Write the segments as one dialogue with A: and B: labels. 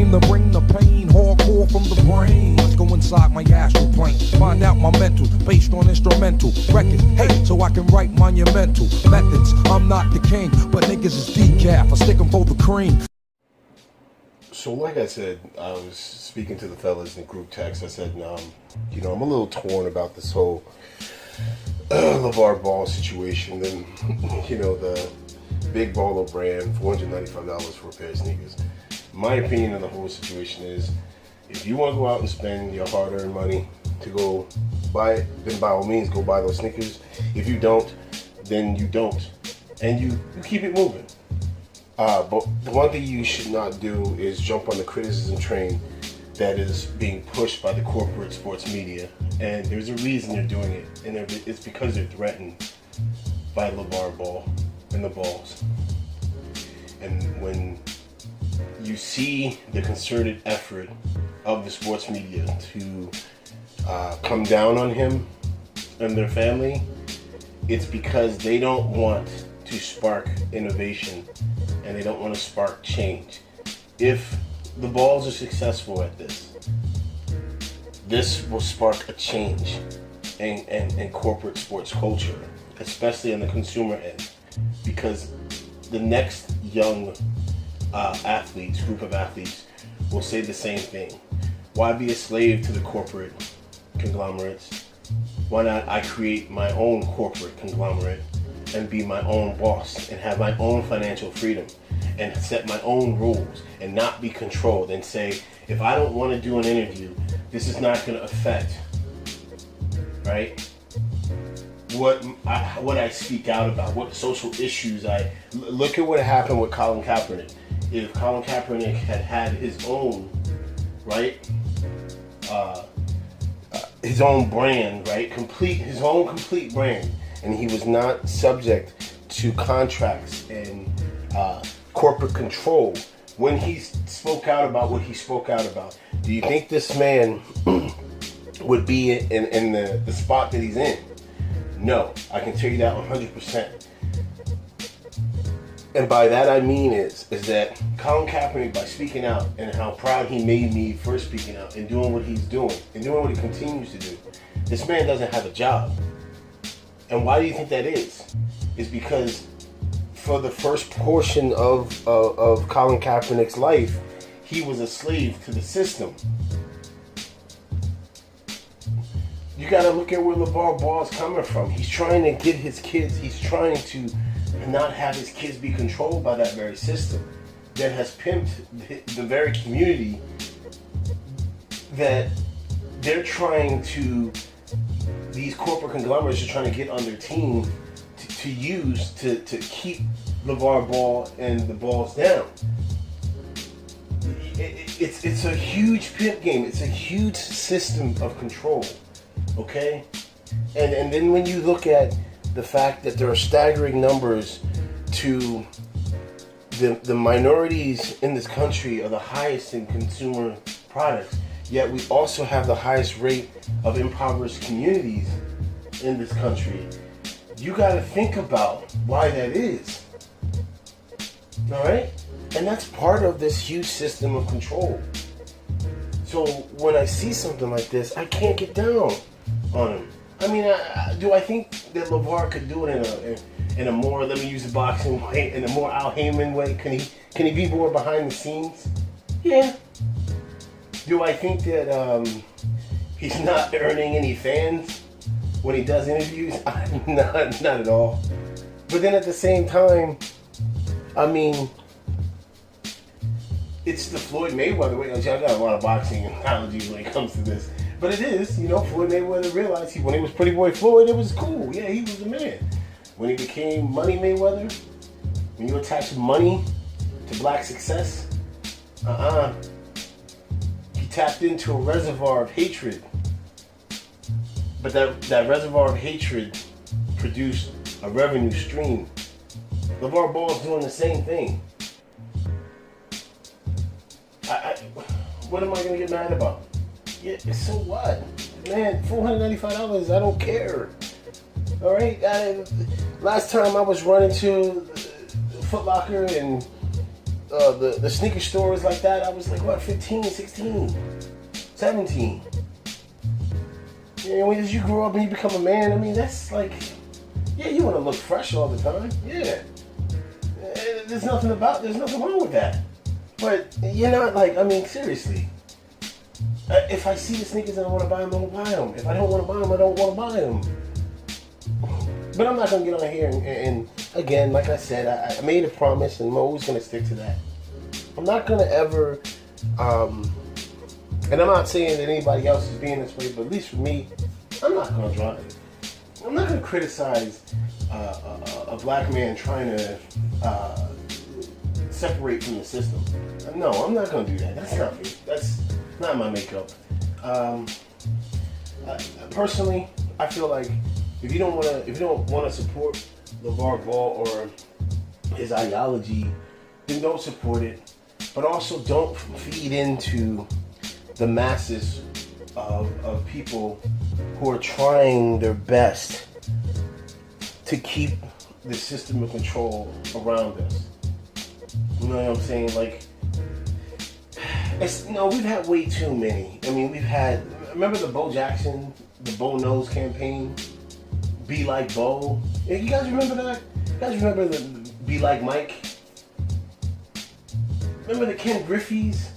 A: came to bring the pain, hardcore from the brain. Let's go inside my astral plane, find out my mental, based on instrumental records. Hey, so I can write monumental methods. I'm not the king, but niggas is decaf. I stick 'em for the cream.
B: So like I said, I was speaking to the fellas in group text. I said, I'm a little torn about this whole Lavar Ball situation. And, the big baller brand, $495 for a pair of sneakers. My opinion on the whole situation is, if you want to go out and spend your hard-earned money to go buy it, then by all means go buy those sneakers. If you don't, then you don't. And you keep it moving. But the one thing you should not do is jump on the criticism train that is being pushed by the corporate sports media. And there's a reason they're doing it. And it's because they're threatened by Lavar Ball and the Balls. And when you see the concerted effort of the sports media to come down on him and their family, it's because they don't want to spark innovation and they don't want to spark change. If the Balls are successful at this will spark a change in corporate sports culture, especially on the consumer end, because the next young group of athletes will say the same thing. Why be a slave to the corporate conglomerates? Why not I create my own corporate conglomerate and be my own boss and have my own financial freedom and set my own rules and not be controlled, and say, if I don't want to do an interview, this is not going to affect, right, what I speak out about, what social issues look at what happened with Colin Kaepernick. If Colin Kaepernick had his own, right, his own brand, right, his own complete brand, and he was not subject to contracts and corporate control when he spoke out about what he spoke out about, do you think this man would be in the spot that he's in? No, I can tell you that 100%. And by that I mean is that Colin Kaepernick, by speaking out and how proud he made me for speaking out and doing what he's doing and doing what he continues to do, this man doesn't have a job. And why do you think that is? It's because for the first portion of Colin Kaepernick's life, he was a slave to the system. You got to look at where Lavar Ball is coming from. He's trying to get his kids, he's trying to not have his kids be controlled by that very system that has pimped the very community that they're trying to, these corporate conglomerates are trying to get on their team to use to keep Lavar Ball and the Balls down. It's a huge pimp game. It's a huge system of control. Okay? And then when you look at the fact that there are staggering numbers to the minorities in this country are the highest in consumer products, yet we also have the highest rate of impoverished communities in this country, you got to think about why that is. All right? And that's part of this huge system of control. So when I see something like this, I can't get down on him. I mean, do I think that Lavar could do it in a more, let me use the boxing way, in a more Al Heyman way? Can he be more behind the scenes? Yeah. Do I think that he's not earning any fans when he does interviews? Not at all. But then at the same time, I mean, it's the Floyd Mayweather way. I got a lot of boxing analogies when it comes to this. But it is, Floyd Mayweather realized when he was Pretty Boy Floyd, it was cool. Yeah, he was the man. When he became Money Mayweather, when you attach money to black success, he tapped into a reservoir of hatred. But that reservoir of hatred produced a revenue stream. Lavar Ball is doing the same thing. What am I going to get mad about? Yeah, so what? Man, $495, I don't care. All right? Last time I was running to Foot Locker and the sneaker stores like that, I was like, what, 15, 16, 17. You know, as you grow up and you become a man, I mean, that's like, yeah, you want to look fresh all the time. Yeah. There's nothing wrong with that. But you're not like, I mean, seriously. If I see the sneakers and I want to buy them, I'm going to buy them. If I don't want to buy them, I don't want to buy them. But I'm not going to get on here and again, like I said, I made a promise and I'm always going to stick to that. I'm not going to ever, and I'm not saying that anybody else is being this way, but at least for me, I'm not going to drive it. I'm not going to criticize a black man trying to separate from the system. No, I'm not going to do that. That's not me. That's not my makeup. Personally, I feel like if you don't want to support LaVar Ball or his ideology, then don't support it. But also don't feed into the masses of people who are trying their best to keep the system of control around us. You know what I'm saying? Like, we've had way too many. I mean, remember the Bo Jackson, the Bo Knows campaign? Be Like Bo. You guys remember that? You guys remember the Be Like Mike? Remember the Ken Griffey's?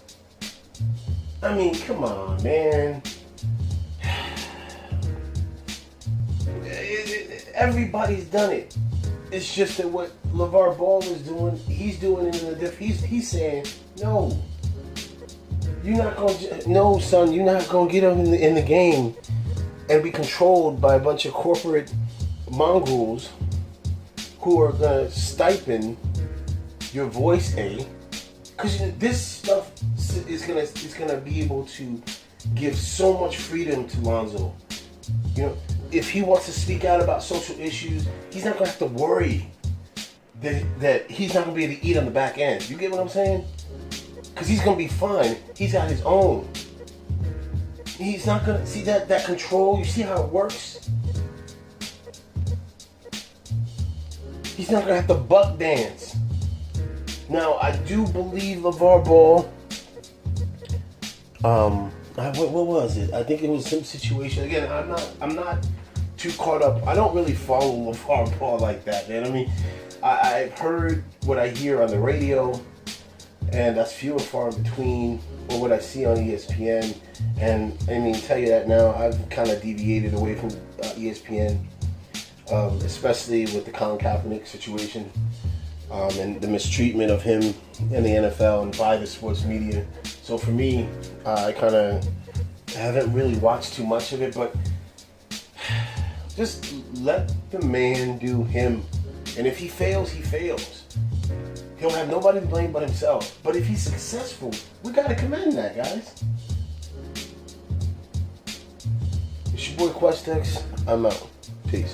B: I mean, come on, man. Everybody's done it. It's just that what LaVar Ball is doing, he's doing it in a different. He's saying, no, you're not gonna. No, son, you're not gonna get up in the game and be controlled by a bunch of corporate mongrels who are gonna stipend your voice, because this stuff is gonna be able to give so much freedom to Lonzo. You know, if he wants to speak out about social issues, he's not gonna have to worry that he's not gonna be able to eat on the back end. You get what I'm saying? Because he's gonna be fine. He's got his own. He's not gonna see that control. You see how it works? He's not gonna have to buck dance. Now, I do believe LaVar Ball. What was it? I think it was some situation. Again, I'm not too caught up. I don't really follow LaVar Ball like that, man. I mean, I've heard what I hear on the radio, and that's few and far in between, or what I see on ESPN. And I mean, tell you that now, I've kind of deviated away from ESPN, especially with the Colin Kaepernick situation. And the mistreatment of him in the NFL and by the sports media. So for me, I kind of haven't really watched too much of it, but just let the man do him. And if he fails, he fails. He'll have nobody to blame but himself. But if he's successful, we got to commend that, guys. It's your boy Questex. I'm out. Peace.